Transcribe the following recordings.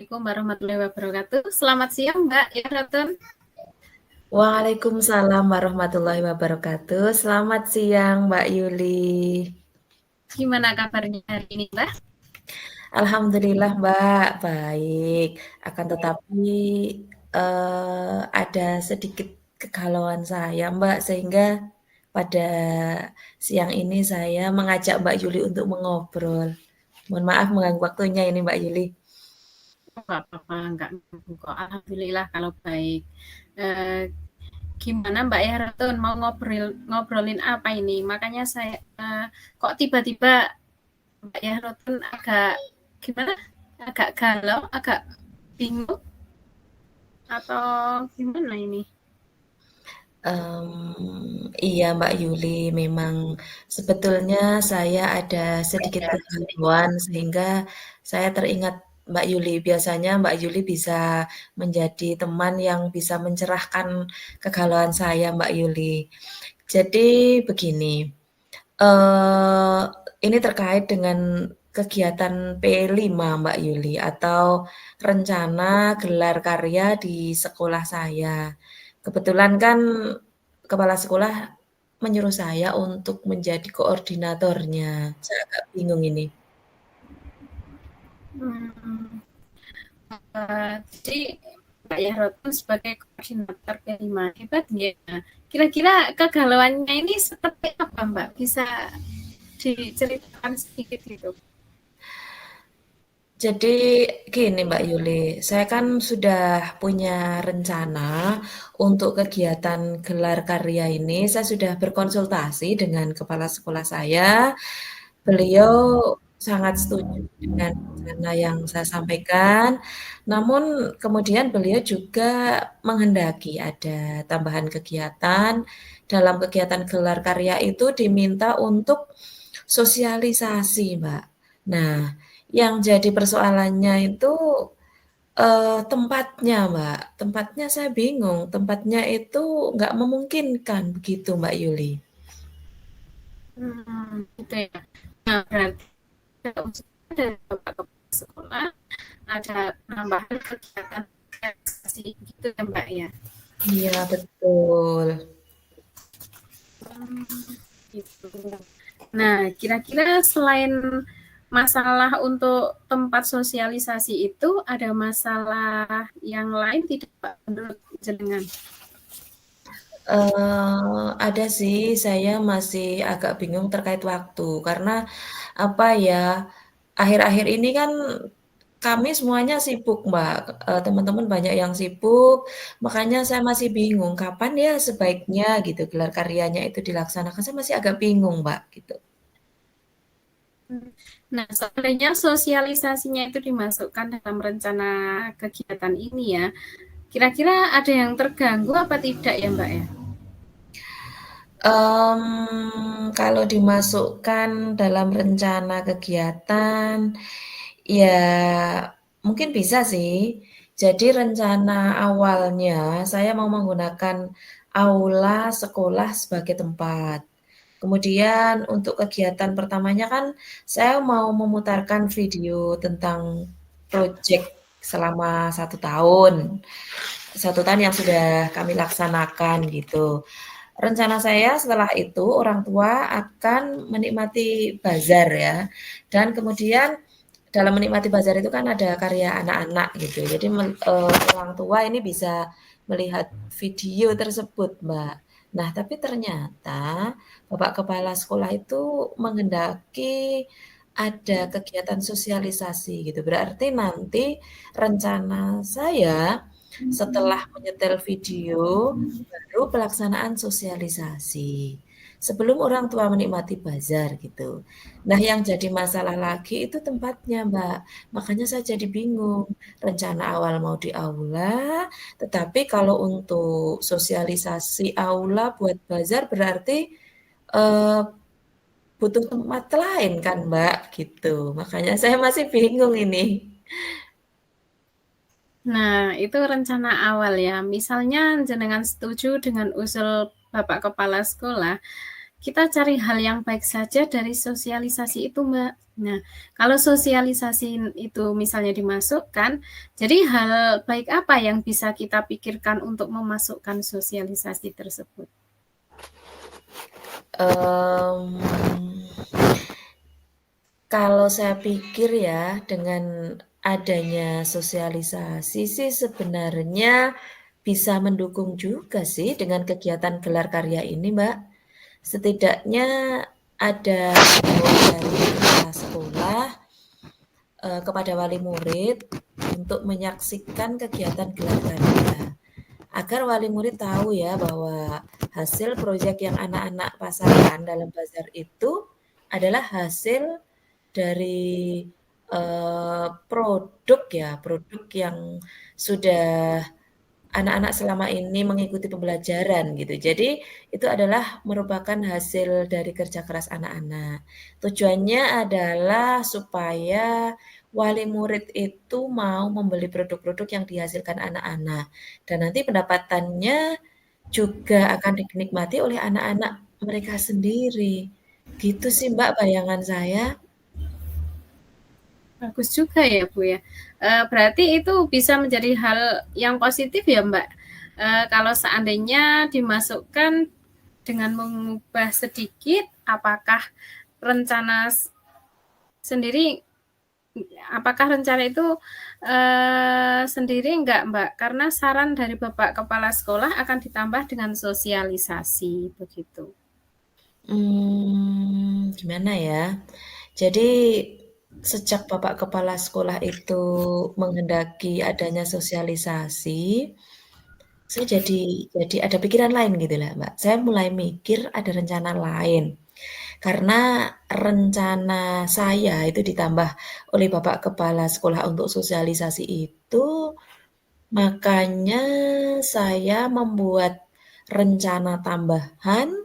Assalamualaikum warahmatullahi wabarakatuh. Selamat siang, Mbak ya, Ratun. Waalaikumsalam warahmatullahi wabarakatuh. Selamat siang, Mbak Yuli. Gimana kabarnya hari ini, Mbak? Alhamdulillah, Mbak, baik. Akan tetapi ada sedikit kegalauan saya, Mbak, sehingga pada siang ini saya mengajak Mbak Yuli untuk mengobrol. Mohon maaf mengganggu waktunya ini, Mbak Yuli. Nggak apa-apa, nggak nunggu kok. Alhamdulillah kalau baik. Eh, Gimana Mbak ya, Ratun? Mau ngobrolin apa ini? Makanya saya kok tiba-tiba Mbak ya, Ratun agak gimana? Agak galau, agak bingung atau gimana ini? Iya Mbak Yuli, memang sebetulnya saya ada sedikit kegalauan sehingga saya teringat Mbak Yuli. Biasanya Mbak Yuli bisa menjadi teman yang bisa mencerahkan kegalauan saya, Mbak Yuli. Jadi begini, eee, ini terkait dengan kegiatan P5 Mbak Yuli atau rencana gelar karya di sekolah saya. Kebetulan kan kepala sekolah menyuruh saya untuk menjadi koordinatornya. Saya agak bingung ini. Hmm, jadi Mbak Yahrotun sebagai koordinator P5 hebat ya. Kira-kira kegalauannya ini seperti apa Mbak? Bisa diceritakan sedikit gitu? Jadi gini Mbak Yuli, saya kan sudah punya rencana untuk kegiatan gelar karya ini. Saya sudah berkonsultasi dengan kepala sekolah saya. Beliau sangat setuju dengan rencana yang saya sampaikan. Namun kemudian beliau juga menghendaki ada tambahan kegiatan. Dalam kegiatan gelar karya itu diminta untuk sosialisasi, Mbak. Nah, yang jadi persoalannya itu, tempatnya, Mbak. Tempatnya saya bingung, tempatnya itu nggak memungkinkan begitu, Mbak Yuli. Gitu ya. Nah, berarti ada usaha dari Bapak Kepala Sekolah, ada penambahan kegiatan organisasi gitu ya Mbak ya? Iya, betul. Hmm, gitu. Nah, kira-kira selain masalah untuk tempat sosialisasi itu, ada masalah yang lain tidak Pak menurut jenengan? Ada sih, saya masih agak bingung terkait waktu, karena apa ya, akhir-akhir ini kan kami semuanya sibuk, Mbak, teman-teman banyak yang sibuk, makanya saya masih bingung kapan ya sebaiknya gitu gelar karyanya itu dilaksanakan, saya masih agak bingung, Mbak, gitu. Nah, sebenarnya sosialisasinya itu dimasukkan dalam rencana kegiatan ini ya. Kira-kira ada yang terganggu apa tidak ya Mbak ya? Kalau dimasukkan dalam rencana kegiatan, ya mungkin bisa sih. Jadi rencana awalnya saya mau menggunakan aula sekolah sebagai tempat. Kemudian untuk kegiatan pertamanya kan saya mau memutarkan video tentang proyek selama 1 tahun. 1 tahun yang sudah kami laksanakan gitu. Rencana saya setelah itu orang tua akan menikmati bazar ya. Dan kemudian dalam menikmati bazar itu kan ada karya anak-anak gitu. Jadi orang tua ini bisa melihat video tersebut, Mbak. Nah, tapi ternyata Bapak Kepala Sekolah itu menghendaki ada kegiatan sosialisasi gitu. Berarti nanti rencana saya setelah menyetel video baru pelaksanaan sosialisasi, sebelum orang tua menikmati bazar gitu. Nah yang jadi masalah lagi itu tempatnya Mbak, makanya saya jadi bingung, rencana awal mau di aula, tetapi kalau untuk sosialisasi aula buat bazar berarti, eee, butuh tempat lain kan Mbak, gitu. Makanya saya masih bingung ini. Nah, itu rencana awal ya. Misalnya jenengan setuju dengan usul Bapak Kepala Sekolah, kita cari hal yang baik saja dari sosialisasi itu, Mbak. Nah, kalau sosialisasi itu misalnya dimasukkan, jadi hal baik apa yang bisa kita pikirkan untuk memasukkan sosialisasi tersebut? Kalau saya pikir ya, dengan adanya sosialisasi sih sebenarnya bisa mendukung juga sih dengan kegiatan gelar karya ini, Mbak. Setidaknya ada himbauan dari kepala sekolah kepada wali murid untuk menyaksikan kegiatan gelar karya. Agar wali murid tahu ya bahwa hasil proyek yang anak-anak pasarkan dalam bazar itu adalah hasil dari produk yang sudah anak-anak selama ini mengikuti pembelajaran gitu. Jadi itu adalah merupakan hasil dari kerja keras anak-anak. Tujuannya adalah supaya wali murid itu mau membeli produk-produk yang dihasilkan anak-anak. Dan nanti pendapatannya juga akan dinikmati oleh anak-anak mereka sendiri. Gitu sih Mbak bayangan saya. Bagus juga ya, Bu, ya. Berarti itu bisa menjadi hal yang positif ya, Mbak, kalau seandainya dimasukkan dengan mengubah sedikit, apakah rencana sendiri apakah rencana itu sendiri enggak, Mbak? Karena saran dari Bapak Kepala Sekolah akan ditambah dengan sosialisasi, begitu. Gimana ya? Jadi sejak Bapak Kepala Sekolah itu menghendaki adanya sosialisasi, saya jadi ada pikiran lain gitu lah, Mbak. Saya mulai mikir ada rencana lain. Karena rencana saya itu ditambah oleh Bapak Kepala Sekolah untuk sosialisasi itu, makanya saya membuat rencana tambahan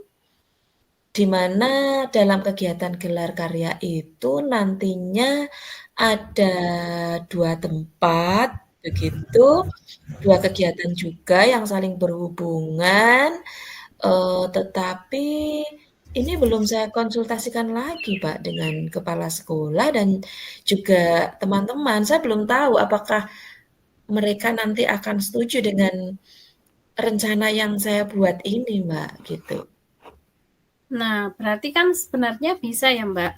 di mana dalam kegiatan gelar karya itu nantinya ada 2 tempat begitu, 2 kegiatan juga yang saling berhubungan, tetapi ini belum saya konsultasikan lagi, Pak, dengan kepala sekolah dan juga teman-teman. Saya belum tahu apakah mereka nanti akan setuju dengan rencana yang saya buat ini, Mbak, gitu. Nah, berarti kan sebenarnya bisa ya, Mbak,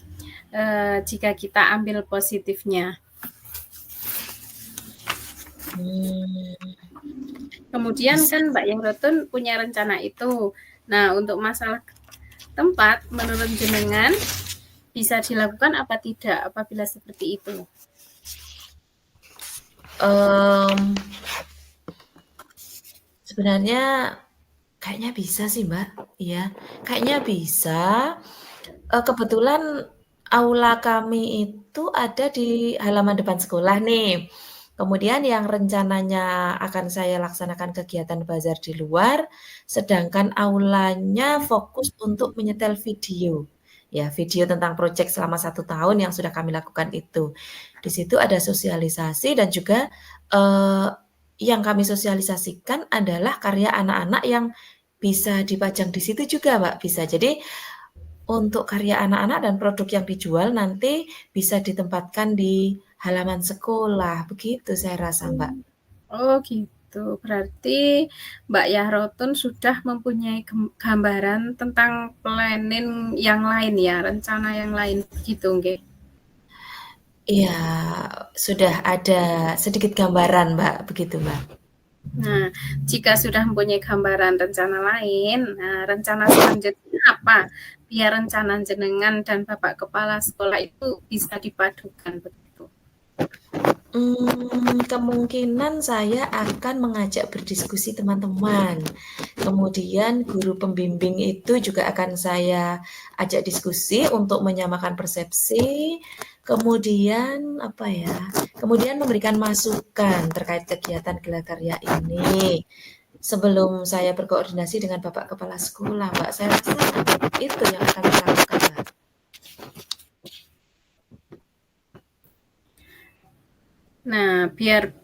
jika kita ambil positifnya. Kemudian Bisa. kan Mbak Yahrotun punya rencana itu. Nah, untuk masalah tempat, menurut jenengan bisa dilakukan apa tidak apabila seperti itu? Sebenarnya kayaknya bisa sih, Mbak, iya, kayaknya bisa. Kebetulan aula kami itu ada di halaman depan sekolah nih. Kemudian yang rencananya akan saya laksanakan kegiatan bazar di luar, sedangkan aulanya fokus untuk menyetel video. Ya, video tentang proyek selama 1 tahun yang sudah kami lakukan itu. Di situ ada sosialisasi dan juga, eee, yang kami sosialisasikan adalah karya anak-anak yang bisa dipajang di situ juga, Mbak, bisa. Jadi untuk karya anak-anak dan produk yang dijual nanti bisa ditempatkan di halaman sekolah, begitu saya rasa, Mbak. Oh gitu, berarti Mbak Yahrotun sudah mempunyai gambaran tentang planning yang lain ya, rencana yang lain begitu nggih? Iya, sudah ada sedikit gambaran, Mbak, begitu, Mbak. Nah, jika sudah mempunyai gambaran rencana lain, nah rencana selanjutnya apa? Biar rencana jenengan dan Bapak Kepala Sekolah itu bisa dipadukan begitu. Kemungkinan saya akan mengajak berdiskusi teman-teman. Kemudian guru pembimbing itu juga akan saya ajak diskusi untuk menyamakan persepsi. Kemudian apa ya? Kemudian memberikan masukan terkait kegiatan gelar karya ini. Sebelum saya berkoordinasi dengan Bapak Kepala Sekolah, Mbak, saya rasa itu yang akan saya lakukan, Mbak. Nah, biar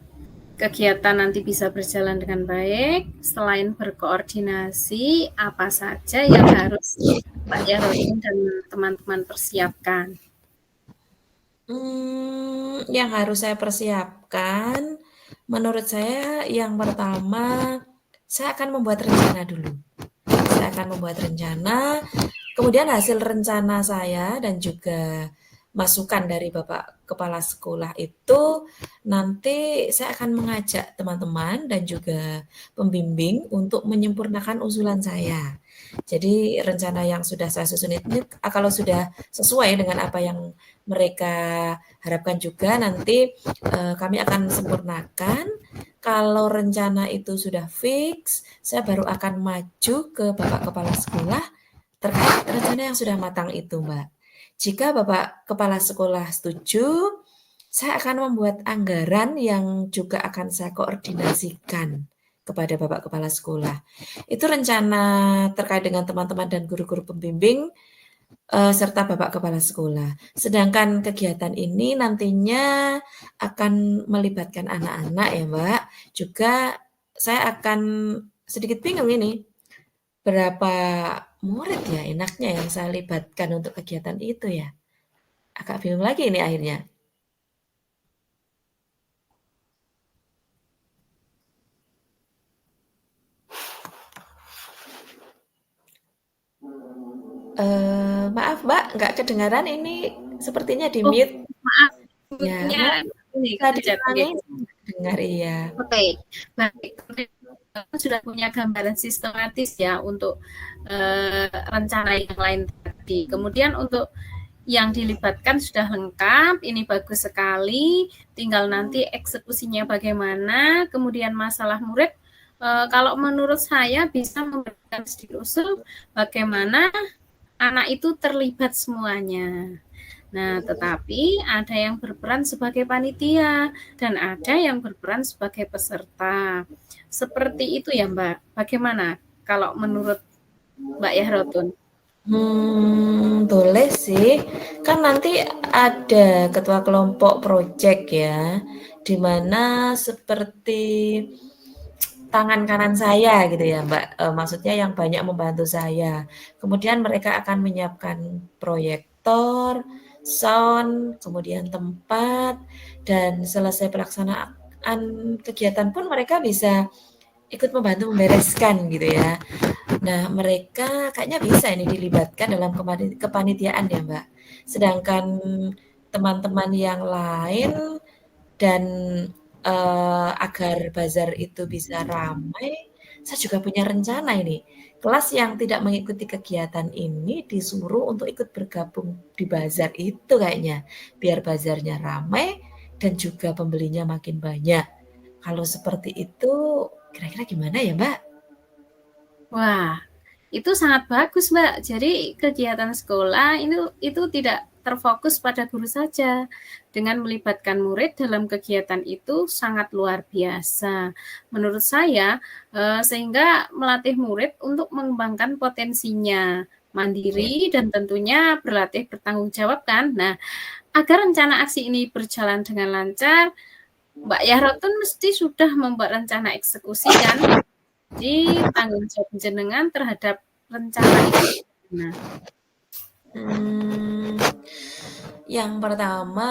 kegiatan nanti bisa berjalan dengan baik, selain berkoordinasi, apa saja yang harus Mbak Yahrotin dan teman-teman persiapkan? Yang harus saya persiapkan, menurut saya yang pertama, saya akan membuat rencana dulu. Saya akan membuat rencana, kemudian hasil rencana saya dan juga masukan dari Bapak Kepala Sekolah itu nanti saya akan mengajak teman-teman dan juga pembimbing untuk menyempurnakan usulan saya. Jadi rencana yang sudah saya susun ini kalau sudah sesuai dengan apa yang mereka harapkan juga nanti kami akan sempurnakan. Kalau rencana itu sudah fix, saya baru akan maju ke Bapak Kepala Sekolah terkait rencana yang sudah matang itu, Mbak. Jika Bapak Kepala Sekolah setuju, saya akan membuat anggaran yang juga akan saya koordinasikan kepada Bapak Kepala Sekolah. Itu rencana terkait dengan teman-teman dan guru-guru pembimbing serta Bapak Kepala Sekolah. Sedangkan kegiatan ini nantinya akan melibatkan anak-anak ya, Mbak. Juga saya akan sedikit bingung ini, berapa murid ya enaknya yang saya libatkan untuk kegiatan itu ya? Agak bingung lagi ini akhirnya. Maaf Mbak, nggak kedengaran ini sepertinya Oh, di-mute. maaf, Ya, Mbak, ini bisa kepencet. diulangi? Oke. Dengar iya. Oke, baik. Sudah punya gambaran sistematis ya untuk rencana yang lain tadi. Kemudian untuk yang dilibatkan sudah lengkap, ini bagus sekali. Tinggal nanti eksekusinya bagaimana. Kemudian masalah murid, kalau menurut saya bisa memberikan sedikit usul bagaimana anak itu terlibat semuanya. Nah, tetapi ada yang berperan sebagai panitia dan ada yang berperan sebagai peserta. Seperti itu ya, Mbak. Bagaimana kalau menurut Mbak Yahrotun? Boleh sih. Kan nanti ada ketua kelompok project ya, di mana seperti tangan kanan saya gitu ya Mbak, maksudnya yang banyak membantu saya. Kemudian mereka akan menyiapkan proyektor, sound, kemudian tempat, dan selesai pelaksanaan kegiatan pun mereka bisa ikut membantu membereskan gitu ya. Nah, mereka kayaknya bisa ini dilibatkan dalam kepanitiaan ya, Mbak. Sedangkan teman-teman yang lain dan agar bazar itu bisa ramai, saya juga punya rencana ini. Kelas yang tidak mengikuti kegiatan ini disuruh untuk ikut bergabung di bazar itu kayaknya, biar bazarnya ramai dan juga pembelinya makin banyak. Kalau seperti itu, kira-kira gimana ya, Mbak? Wah, itu sangat bagus, Mbak. Jadi kegiatan sekolah itu tidak terfokus pada guru saja. Dengan melibatkan murid dalam kegiatan itu sangat luar biasa. Menurut saya, sehingga melatih murid untuk mengembangkan potensinya, Ya. mandiri dan tentunya berlatih bertanggung jawab kan. Nah, agar rencana aksi ini berjalan dengan lancar, Mbak Yahrotun mesti sudah membuat rencana eksekusi kan? Jadi tanggung jawab jenengan terhadap rencana itu gimana? Hmm, yang pertama,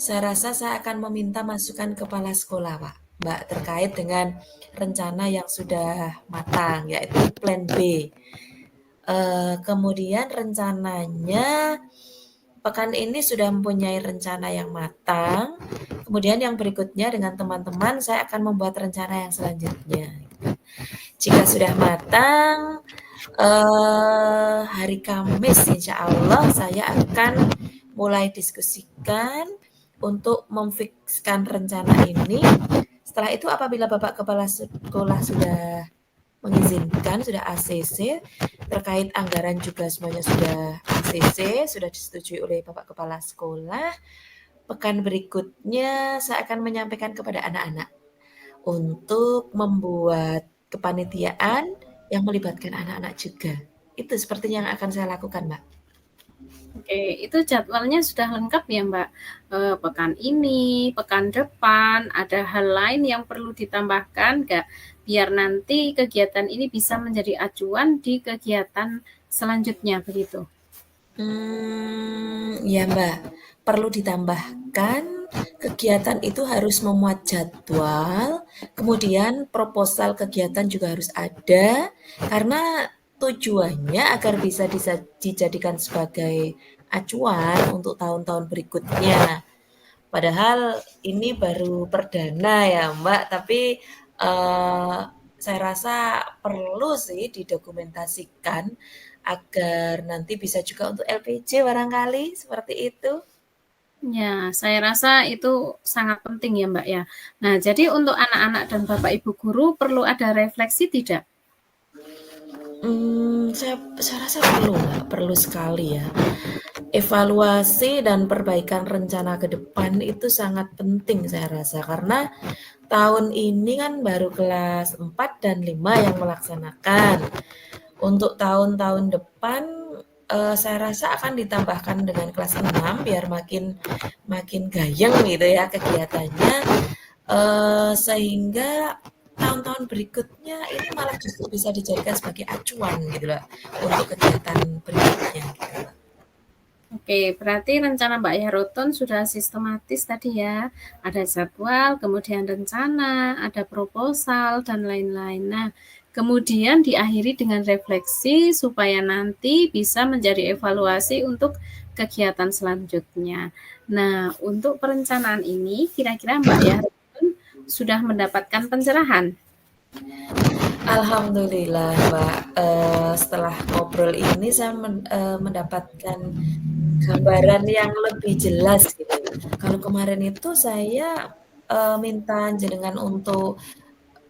saya rasa saya akan meminta masukan kepala sekolah, Pak, Mbak, terkait dengan rencana yang sudah matang, yaitu plan B. Kemudian rencananya pekan ini sudah mempunyai rencana yang matang. Kemudian yang berikutnya dengan teman-teman saya akan membuat rencana yang selanjutnya. Jika sudah matang, hari Kamis insya Allah saya akan mulai diskusikan untuk memfikskan rencana ini. Setelah itu apabila Bapak Kepala Sekolah sudah mengizinkan, sudah ACC, terkait anggaran juga semuanya sudah ACC, sudah disetujui oleh Bapak Kepala Sekolah, pekan berikutnya saya akan menyampaikan kepada anak-anak untuk membuat kepanitiaan yang melibatkan anak-anak juga. Itu sepertinya yang akan saya lakukan, Mbak. Oke, itu jadwalnya sudah lengkap ya, Mbak? Pekan ini, pekan depan, ada hal lain yang perlu ditambahkan nggak? Biar nanti kegiatan ini bisa menjadi acuan di kegiatan selanjutnya begitu? Ya Mbak, perlu ditambahkan kegiatan itu harus memuat jadwal, kemudian proposal kegiatan juga harus ada, karena tujuannya agar bisa dijadikan sebagai acuan untuk tahun-tahun berikutnya. Padahal ini baru perdana ya Mbak, tapi saya rasa perlu sih didokumentasikan agar nanti bisa juga untuk LPJ barangkali seperti itu. Ya, saya rasa itu sangat penting ya Mbak ya. Nah, jadi untuk anak-anak dan Bapak Ibu guru perlu ada refleksi tidak? Saya rasa perlu Mbak, perlu sekali ya. Evaluasi dan perbaikan rencana ke depan itu sangat penting saya rasa, karena tahun ini kan baru kelas 4 dan 5 yang melaksanakan. Untuk tahun-tahun depan, saya rasa akan ditambahkan dengan kelas 6 biar makin makin gayeng gitu ya kegiatannya, sehingga tahun-tahun berikutnya ini malah justru bisa dijadikan sebagai acuan gitu loh, untuk kegiatan berikutnya gitu loh. Oke, berarti rencana Mbak Yaroton sudah sistematis tadi ya. Ada jadwal, kemudian rencana, ada proposal, dan lain-lain. Nah, kemudian diakhiri dengan refleksi supaya nanti bisa menjadi evaluasi untuk kegiatan selanjutnya. Nah, untuk perencanaan ini, kira-kira Mbak Yaroton sudah mendapatkan pencerahan? Alhamdulillah Mbak, setelah ngobrol ini saya mendapatkan gambaran yang lebih jelas gitu. Kalau kemarin itu saya, minta jenengan untuk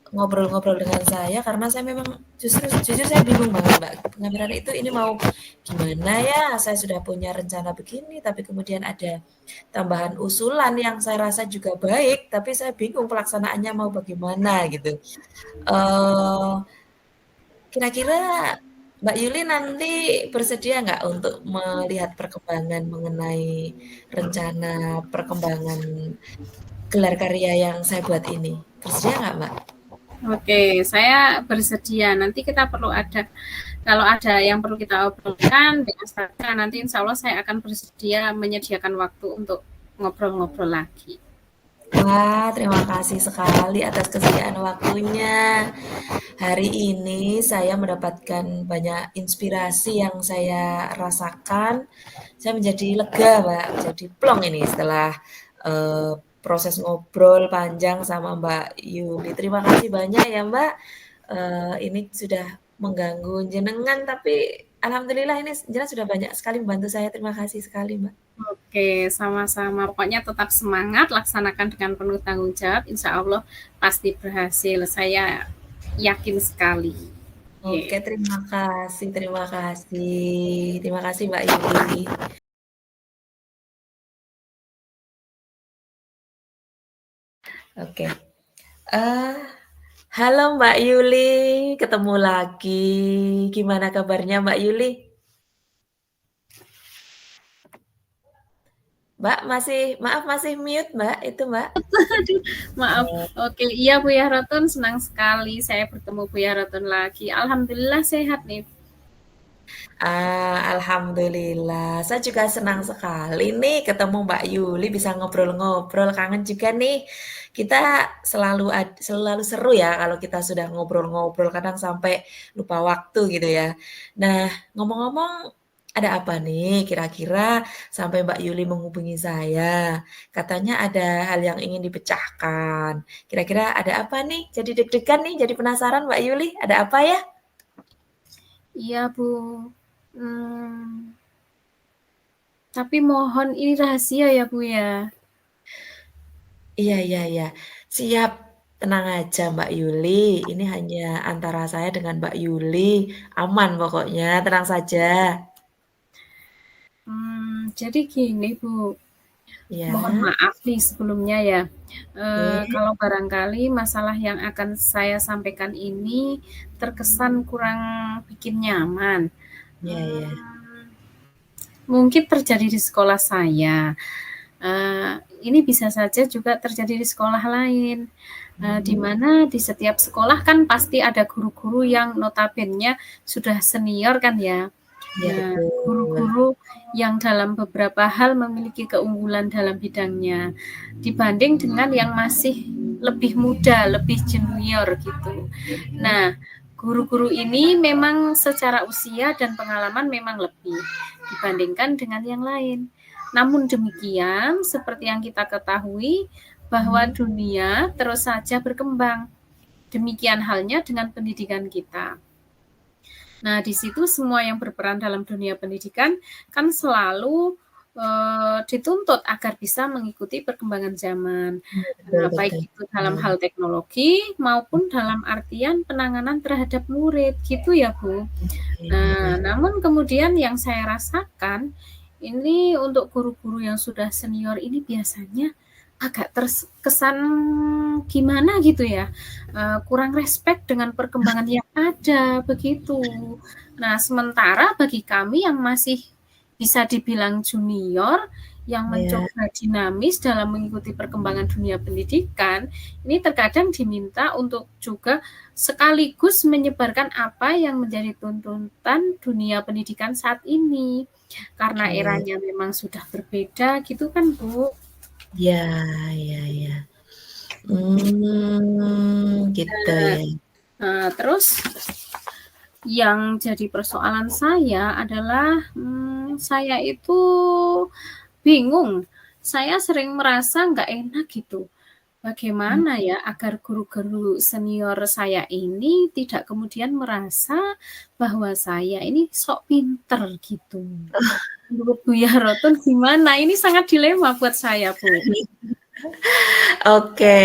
ngobrol-ngobrol dengan saya karena saya memang jujur saya bingung banget Mbak, pengambilan itu ini mau gimana ya, saya sudah punya rencana begini, tapi kemudian ada tambahan usulan yang saya rasa juga baik, tapi saya bingung pelaksanaannya mau bagaimana gitu. Eee, Kira-kira Mbak Yuli nanti bersedia nggak untuk melihat perkembangan mengenai rencana perkembangan gelar karya yang saya buat ini? Bersedia nggak Mbak? Oke, saya bersedia. Nanti kita perlu ada, kalau ada yang perlu kita obrolkan dengan saya, nanti insya Allah saya akan bersedia menyediakan waktu untuk ngobrol-ngobrol lagi. Wah, terima kasih sekali atas kesediaan waktunya. Hari ini saya mendapatkan banyak inspirasi yang saya rasakan. Saya menjadi lega, Mbak, menjadi plong ini setelah proses ngobrol panjang sama Mbak Yuli. Terima kasih banyak ya, Mbak. Ini sudah mengganggu jenengan, tapi alhamdulillah ini jelas sudah banyak sekali membantu saya. Terima kasih sekali, Mbak. Oke, sama-sama. Pokoknya tetap semangat, laksanakan dengan penuh tanggung jawab. Insya Allah pasti berhasil. Saya yakin sekali. Oke, Oke. terima kasih, terima kasih. Terima kasih Mbak Yuli. Oke. Eh, halo Mbak Yuli, ketemu lagi. Gimana kabarnya Mbak Yuli? Mbak maaf masih mute Mbak, itu Mbak. Aduh, maaf. Oke, iya Bu Yaraton, senang sekali saya bertemu Bu Yaraton lagi. Alhamdulillah sehat nih. Alhamdulillah. Saya juga senang sekali nih ketemu Mbak Yuli bisa ngobrol-ngobrol, kangen juga nih. Kita selalu seru ya kalau kita sudah ngobrol-ngobrol, kadang sampai lupa waktu gitu ya. Nah, ngomong-ngomong ada apa nih kira-kira sampai Mbak Yuli menghubungi saya? Katanya ada hal yang ingin dipecahkan. Kira-kira ada apa nih? Jadi deg-degan nih, jadi penasaran Mbak Yuli, ada apa ya? Iya Bu. Hmm, tapi mohon ini rahasia ya Bu ya. Iya iya iya. Siap, tenang aja Mbak Yuli, ini hanya antara saya dengan Mbak Yuli, aman pokoknya, tenang saja. Jadi gini Bu, mohon Ya, maaf nih sebelumnya ya. oke. Kalau barangkali masalah yang akan saya sampaikan ini terkesan kurang bikin nyaman. Iya iya. Hmm, Mungkin terjadi di sekolah saya. Uh, ini bisa saja juga terjadi di sekolah lain, di Mhm. mana di setiap sekolah kan pasti ada guru-guru yang notabene sudah senior kan ya. Iya Nah, betul. guru-guru yang dalam beberapa hal memiliki keunggulan dalam bidangnya dibanding dengan yang masih lebih muda, lebih junior gitu. Mhm. Nah, guru-guru ini memang secara usia dan pengalaman memang lebih dibandingkan dengan yang lain. Namun demikian, seperti yang kita ketahui bahwa Mhm. dunia terus saja berkembang. Demikian halnya dengan pendidikan kita. Nah, di situ semua yang berperan dalam dunia pendidikan kan selalu dituntut agar bisa mengikuti perkembangan zaman, Iya betul baik betul. itu dalam hal teknologi Mhm, maupun dalam artian penanganan terhadap murid, gitu ya, Bu. oke, Nah, namun kemudian yang saya rasakan, ini untuk guru-guru yang sudah senior ini biasanya agak terkesan gimana gitu ya, kurang respect dengan perkembangan yang ada, begitu. Nah, sementara bagi kami yang masih bisa dibilang junior, yang iya, mencoba dinamis dalam mengikuti perkembangan dunia pendidikan, ini terkadang diminta untuk juga sekaligus menyebarkan apa yang menjadi tuntutan dunia pendidikan saat ini. Karena oke. eranya memang sudah berbeda gitu kan, Bu. Iya iya iya. Gitu ya. Terus yang jadi persoalan saya adalah, saya itu bingung, saya sering merasa nggak enak gitu. Mmm, Bagaimana ya agar guru-guru senior saya ini tidak kemudian merasa bahwa saya ini sok pinter gitu. Menurut Buya Roton gimana? Ini sangat dilema buat saya, Bu. oke,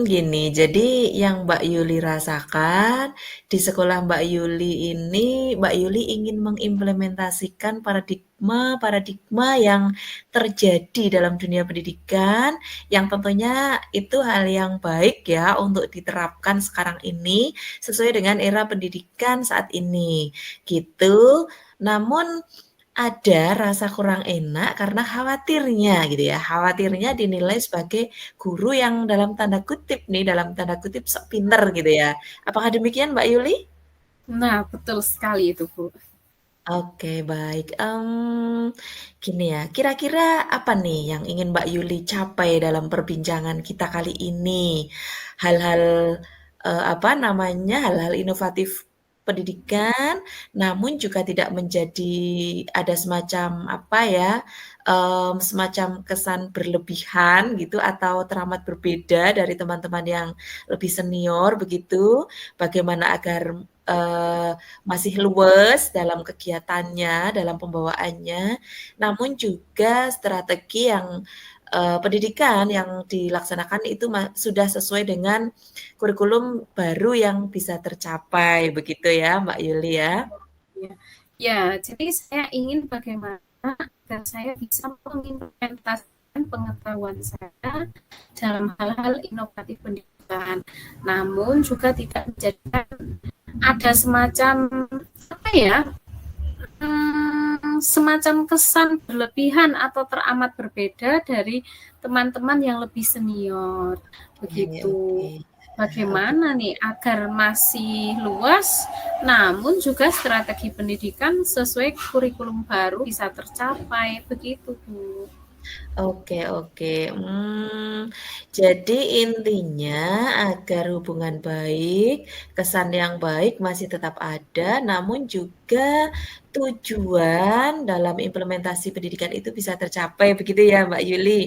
gini, jadi yang Mbak Yuli rasakan di sekolah Mbak Yuli ini, Mbak Yuli ingin mengimplementasikan paradigma yang terjadi dalam dunia pendidikan, yang tentunya itu hal yang baik ya untuk diterapkan sekarang ini, sesuai dengan era pendidikan saat ini, gitu. Namun ada rasa kurang enak karena khawatirnya gitu ya, khawatirnya dinilai sebagai guru yang dalam tanda kutip nih, dalam tanda kutip "sok pinter" gitu ya. Apakah demikian Mbak Yuli? Nah, betul sekali itu, Bu. Oke baik, gini ya, kira-kira apa nih yang ingin Mbak Yuli capai dalam perbincangan kita kali ini? Hal-hal, apa namanya, hal-hal inovatif pendidikan, namun juga tidak menjadi ada semacam apa ya, semacam kesan berlebihan gitu atau teramat berbeda dari teman-teman yang lebih senior begitu. Bagaimana agar, masih luwes dalam kegiatannya, dalam pembawaannya, namun juga strategi yang, pendidikan yang dilaksanakan itu sudah sesuai dengan kurikulum baru yang bisa tercapai, begitu ya, Mbak Yuli ya? Ya. Ya, jadi saya ingin bagaimana agar saya bisa mengimplementasikan pengetahuan saya dalam hal-hal inovatif pendidikan. Namun juga tidak menjadikan ada semacam apa ya, semacam kesan berlebihan atau teramat berbeda dari teman-teman yang lebih senior, Oke oke, begitu. oke. Bagaimana nih agar masih luas, namun juga strategi pendidikan sesuai kurikulum baru bisa tercapai, begitu Bu. Oke oke, jadi intinya agar hubungan baik, kesan yang baik masih tetap ada, namun juga tujuan dalam implementasi pendidikan itu bisa tercapai, begitu ya, Mbak Yuli?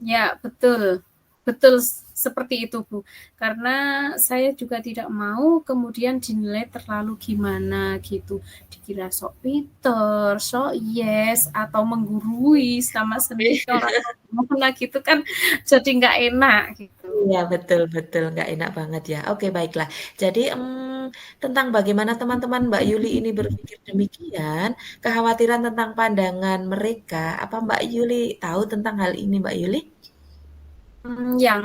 Ya, betul. Betul seperti itu, Bu. Karena saya juga tidak mau kemudian dinilai terlalu gimana gitu. Dikira sok pinter, sok yes, atau menggurui sama senior atau gimana gitu kan jadi nggak enak gitu. Iya, betul betul, nggak enak banget ya. Oke, baiklah. Jadi, tentang bagaimana teman-teman Mbak Yuli ini berpikir demikian, kekhawatiran tentang pandangan mereka, apa Mbak Yuli tahu tentang hal ini, Mbak Yuli? Yang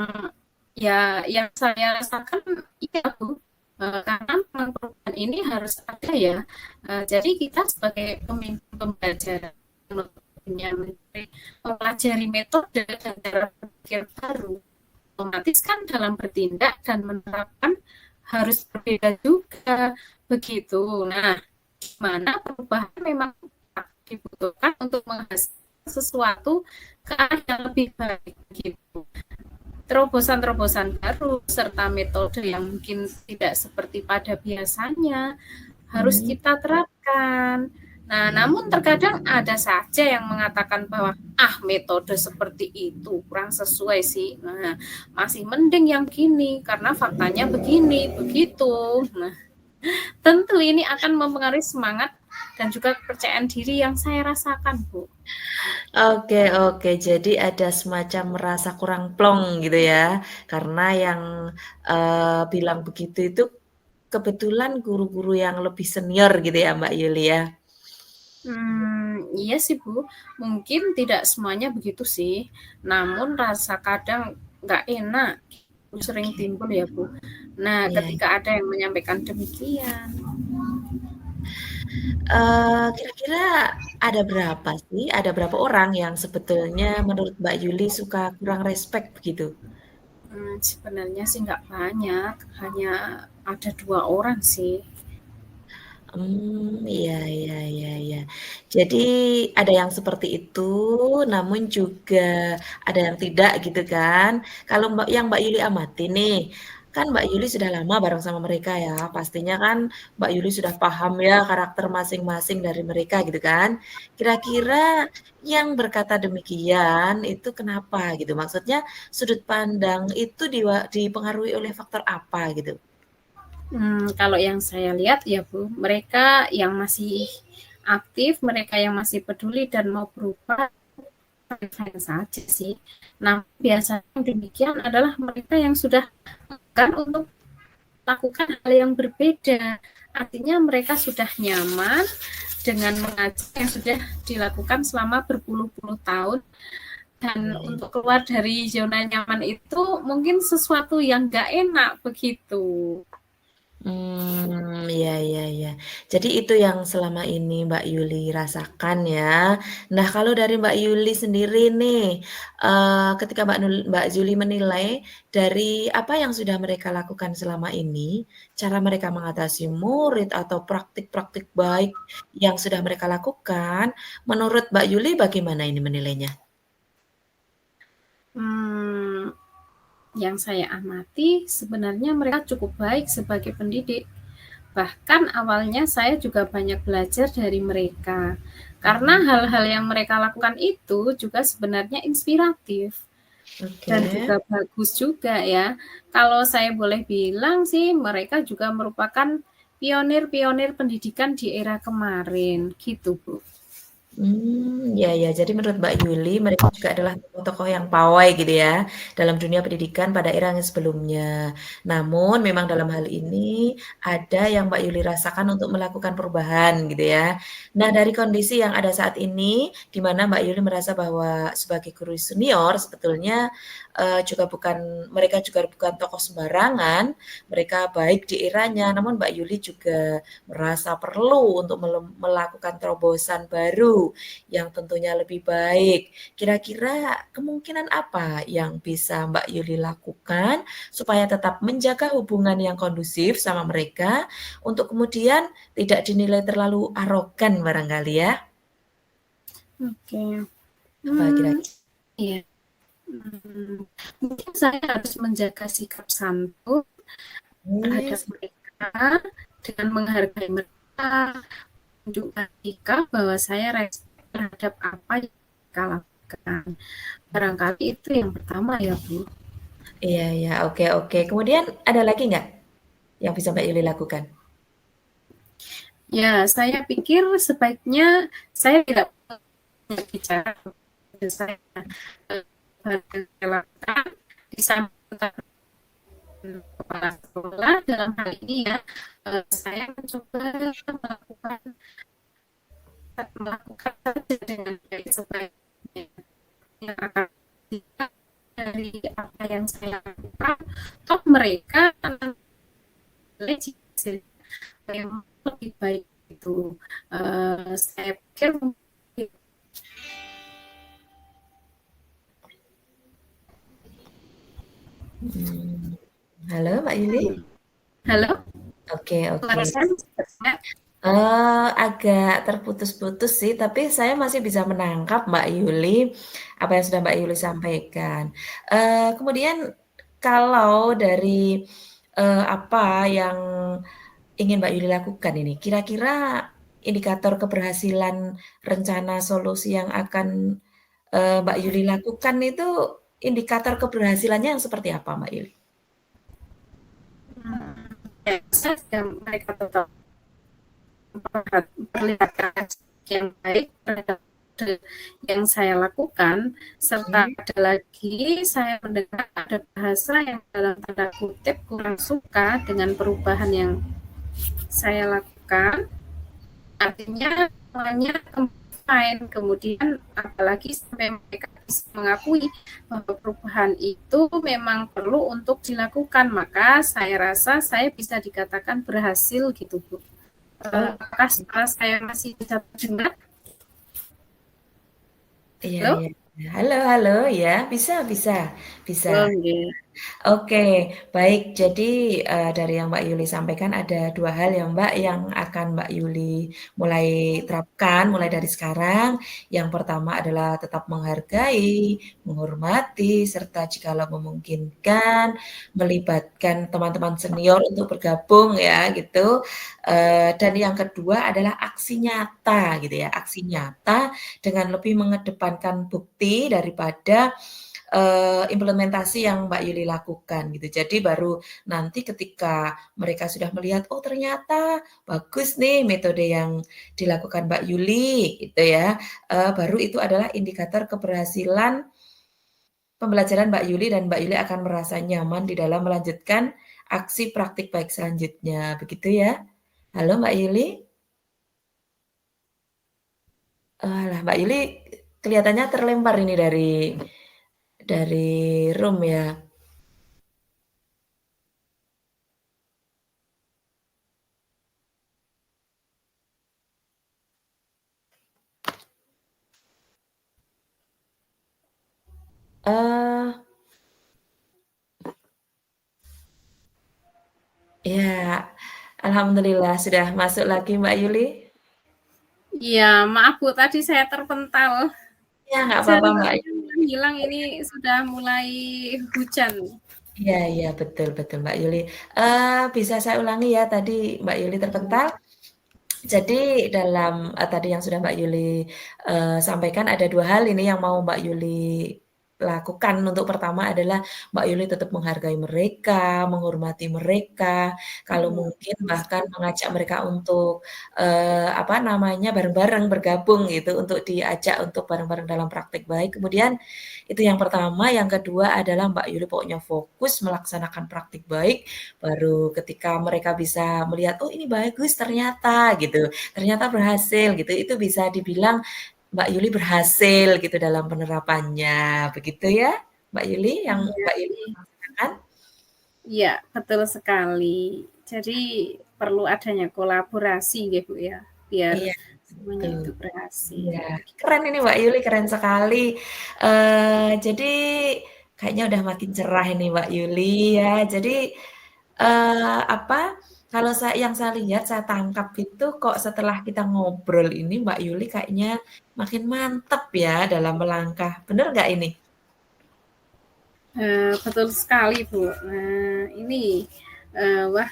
yang saya rasakan iya, Bu, karena memang perubahan ini harus ada ya. Jadi kita sebagai pemimpin pembelajaran mempelajari metode dan cara berpikir baru, otomatis kan dalam bertindak dan menerapkan harus berbeda juga, begitu. Nah, mana perubahan memang dibutuhkan untuk menghasilkan sesuatu ke arah yang lebih baik gitu. Terobosan-terobosan baru serta metode yang mungkin tidak seperti pada biasanya harus Hmm, kita terapkan. Nah, iya. namun terkadang ada saja yang mengatakan bahwa metode seperti itu kurang sesuai sih. Nah, masih mending yang gini karena faktanya begini, begitu. Nah, tentu ini akan mempengaruhi semangat dan juga kepercayaan diri yang saya rasakan, Bu. Oke oke, jadi ada semacam merasa kurang plong gitu ya, karena yang, bilang begitu itu kebetulan guru-guru yang lebih senior gitu ya, Mbak Yuli ya? Iya sih, Bu. Mungkin tidak semuanya begitu sih. Namun rasa kadang nggak enak sering Oke, timbul ya, Bu. Nah, iya. ketika ada yang menyampaikan demikian. Kira-kira ada berapa sih, ada berapa orang yang sebetulnya menurut Mbak Yuli suka kurang respect begitu? Sebenarnya sih nggak banyak, hanya ada 2 orang sih. Iya iya iya iya. Jadi ada yang seperti itu, namun juga ada yang tidak gitu kan. Kalau yang Mbak Yuli amati nih, kan Mbak Yuli sudah lama bareng sama mereka ya, pastinya kan Mbak Yuli sudah paham ya karakter masing-masing dari mereka gitu kan. Kira-kira yang berkata demikian itu kenapa gitu? Maksudnya sudut pandang itu dipengaruhi oleh faktor apa gitu? Kalau yang saya lihat ya, Bu, mereka yang masih aktif, mereka yang masih peduli dan mau berubah fine saja sih. Nah, biasanya yang demikian adalah mereka yang sudah kan untuk lakukan hal yang berbeda. Artinya mereka sudah nyaman dengan mengajar yang sudah dilakukan selama berpuluh-puluh tahun dan Iya. untuk keluar dari zona nyaman itu mungkin sesuatu yang nggak enak begitu. Iya iya iya. Jadi itu yang selama ini Mbak Yuli rasakan ya. Nah, kalau dari Mbak Yuli sendiri nih, ketika Mbak Yuli menilai dari apa yang sudah mereka lakukan selama ini, cara mereka mengatasi murid atau praktik-praktik baik yang sudah mereka lakukan, menurut Mbak Yuli bagaimana ini menilainya? Hmm, yang saya amati sebenarnya mereka cukup baik sebagai pendidik. Bahkan awalnya saya juga banyak belajar dari mereka. Karena Mhm, hal-hal yang mereka lakukan itu juga sebenarnya inspiratif dan oke. juga bagus juga ya. Kalau saya boleh bilang sih mereka juga merupakan pionir-pionir pendidikan di era kemarin gitu, Bu. Ya ya. Jadi menurut Mbak Yuli, mereka juga adalah tokoh-tokoh yang pawai gitu ya, dalam dunia pendidikan pada era yang sebelumnya. Namun memang dalam hal ini, ada yang Mbak Yuli rasakan untuk melakukan perubahan gitu ya. Nah, dari kondisi yang ada saat ini, di mana Mbak Yuli merasa bahwa sebagai guru senior sebetulnya, juga bukan mereka juga bukan tokoh sembarangan, mereka baik di eranya, namun Mbak Yuli juga merasa perlu untuk melakukan terobosan baru yang tentunya lebih baik. Kira-kira kemungkinan apa yang bisa Mbak Yuli lakukan supaya tetap menjaga hubungan yang kondusif sama mereka untuk kemudian tidak dinilai terlalu arogan barangkali ya? Oke. Apa Hmm, kira-kira? iya. Hmm, Mungkin saya harus menjaga sikap santun terhadap mereka dengan menghargai mereka, menunjukkan sikap bahwa saya respect terhadap apa yang mereka lakukan. Barangkali itu yang pertama ya, Bu. Iya, iya, oke, oke. Kemudian ada lagi nggak yang bisa Mbak Yuli lakukan? Ya, saya pikir sebaiknya saya tidak bicara saya lakukan di samping kepala sekolah dalam hal ini ya, saya mencoba melakukan melakukan saja dengan baik sebaiknya yang akan tidak dari apa yang saya lakukan toh mereka akan yang lebih baik itu saya pikir Hmm, halo Mbak Yuli? halo Oke, oke. suara saya Agak terputus-putus sih, tapi saya masih bisa menangkap Mbak Yuli, apa yang sudah Mbak Yuli sampaikan. Kemudian kalau dari, apa yang ingin Mbak Yuli lakukan ini, kira-kira indikator keberhasilan rencana solusi yang akan, Mbak Yuli lakukan itu, indikator keberhasilannya yang seperti apa Mbak Yuli? Mereka tetap memperlihatkan yang baik terhadap yang saya lakukan, serta Oke. ada lagi saya mendengar ada bahasa yang dalam tanda kutip kurang suka dengan perubahan yang saya lakukan, artinya semuanya fine, kemudian apalagi sampai mereka bisa mengakui bahwa perubahan itu memang perlu untuk dilakukan, maka saya rasa saya bisa dikatakan berhasil gitu Bu. Oh, Apakah suara saya masih bisa terdengar? iya Halo? iya. Halo halo, ya, bisa bisa bisa. Oh, nggih. Oke, baik. Jadi, dari yang Mbak Yuli sampaikan ada 2 hal ya, Mbak, yang akan Mbak Yuli mulai terapkan mulai dari sekarang. Yang pertama adalah tetap menghargai, menghormati, serta jikalau memungkinkan melibatkan teman-teman senior untuk bergabung ya, gitu. Dan yang kedua adalah aksi nyata gitu ya, aksi nyata dengan lebih mengedepankan bukti daripada implementasi yang Mbak Yuli lakukan gitu. Jadi baru nanti ketika mereka sudah melihat, oh ternyata bagus nih metode yang dilakukan Mbak Yuli gitu ya, baru itu adalah indikator keberhasilan pembelajaran Mbak Yuli dan Mbak Yuli akan merasa nyaman di dalam melanjutkan aksi praktik baik selanjutnya, begitu ya? Halo Mbak Yuli? Lah Mbak Yuli kelihatannya terlempar ini dari room ya? Eee Ya, alhamdulillah sudah masuk lagi Mbak Yuli. Iya, maaf Bu, tadi saya terpental. Ya, nggak apa-apa Mbak. Jaringannya menghilang, ini sudah mulai hujan. Iya iya, betul betul Mbak Yuli. Bisa saya ulangi ya tadi Mbak Yuli terpental. Jadi dalam, tadi yang sudah Mbak Yuli, sampaikan ada 2 hal ini yang mau Mbak Yuli lakukan. Untuk pertama adalah Mbak Yuli tetap menghargai mereka, menghormati mereka, kalau mungkin bahkan mengajak mereka untuk, apa namanya, bareng-bareng bergabung gitu, untuk diajak untuk bareng-bareng dalam praktek baik. Kemudian itu yang pertama, yang kedua adalah Mbak Yuli pokoknya fokus melaksanakan praktik baik, baru ketika mereka bisa melihat, "Oh ini bagus ternyata," gitu, "ternyata berhasil," gitu, itu bisa dibilang Mbak Yuli berhasil gitu dalam penerapannya, begitu ya, Mbak Yuli, yang Iya, Mbak Yuli laksanakan? iya, betul sekali. Jadi perlu adanya kolaborasi gitu Bu ya, biar Iya, semuanya betul. itu berhasil, Iya, begitu. keren ini Mbak Yuli, keren sekali. Jadi kayaknya udah makin cerah ini Mbak Yuli ya. Jadi, apa, kalau yang saya lihat, saya tangkap itu kok setelah kita ngobrol ini Mbak Yuli kayaknya makin mantap ya dalam melangkah, bener nggak ini? Betul sekali Bu. Nah ini, wah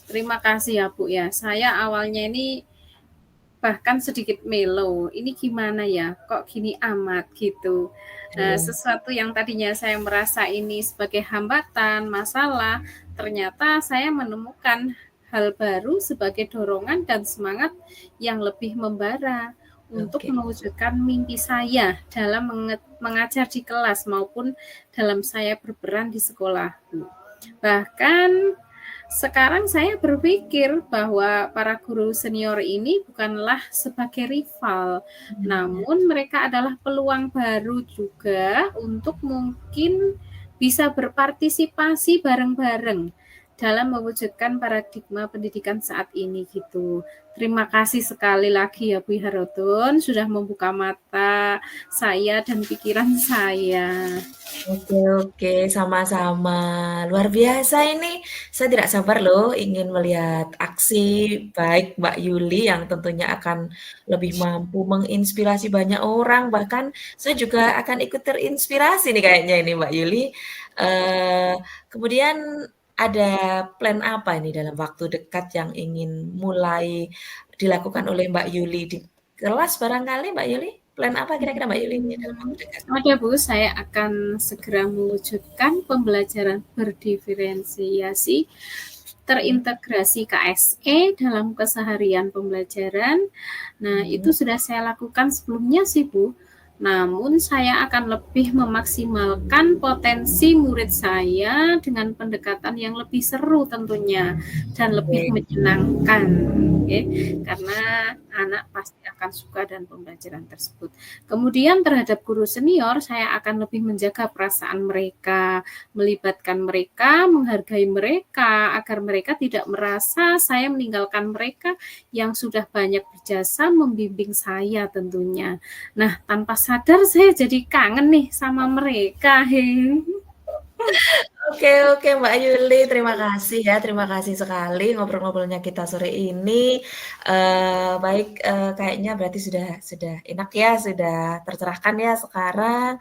terima kasih ya Bu ya. Saya awalnya ini bahkan sedikit melo, ini gimana ya, kok gini amat gitu. Iya, Sesuatu yang tadinya saya merasa ini sebagai hambatan, masalah, ternyata saya menemukan hal baru sebagai dorongan dan semangat yang lebih membara untuk oke. mewujudkan mimpi saya dalam mengajar di kelas maupun dalam saya berperan di sekolah. Bahkan sekarang saya berpikir bahwa para guru senior ini bukanlah sebagai rival, Mmm, namun mereka adalah peluang baru juga untuk mungkin bisa berpartisipasi bareng-bareng dalam mewujudkan paradigma pendidikan saat ini gitu. Terima kasih sekali lagi ya Bu Harotun sudah membuka mata saya dan pikiran saya. Oke, sama-sama. Luar biasa ini. Saya tidak sabar loh ingin melihat aksi baik Mbak Yuli yang tentunya akan lebih mampu menginspirasi banyak orang. Bahkan saya juga akan ikut terinspirasi nih kayaknya ini Mbak Yuli. Eh, kemudian ada plan apa ini dalam waktu dekat yang ingin mulai dilakukan oleh Mbak Yuli di kelas barangkali Mbak Yuli? Plan apa kira-kira Mbak Yuli ini dalam waktu dekat? Ada Bu, saya akan segera mewujudkan pembelajaran berdiferensiasi terintegrasi KSE dalam keseharian pembelajaran. Nah, itu sudah saya lakukan sebelumnya sih Bu. Namun saya akan lebih memaksimalkan potensi murid saya dengan pendekatan yang lebih seru tentunya dan lebih menyenangkan, oke? Karena anak pasti akan suka dan pembelajaran tersebut. Kemudian terhadap guru senior, saya akan lebih menjaga perasaan mereka, melibatkan mereka, menghargai mereka, agar mereka tidak merasa saya meninggalkan mereka yang sudah banyak berjasa membimbing saya tentunya. Nah, tanpa sadar saya jadi kangen nih sama mereka. Oke, Mbak Yuli, terima kasih sekali ngobrol-ngobrolnya kita sore ini. Baik, kayaknya berarti sudah enak ya, sudah tercerahkan ya sekarang.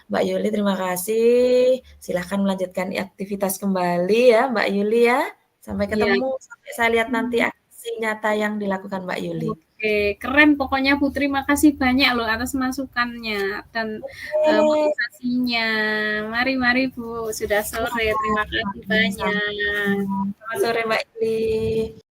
Mbak Yuli, terima kasih. Silahkan melanjutkan aktivitas kembali ya, Mbak Yuli ya. Sampai Iya. ketemu, sampai saya lihat nanti aksi nyata yang dilakukan Mbak Yuli. Oke, keren pokoknya Bu. Terima kasih banyak loh atas masukannya dan Oke. motivasinya. Mari Bu, sudah sore. Terima kasih Sama-sama. banyak. Selamat sore Mbak Yuli.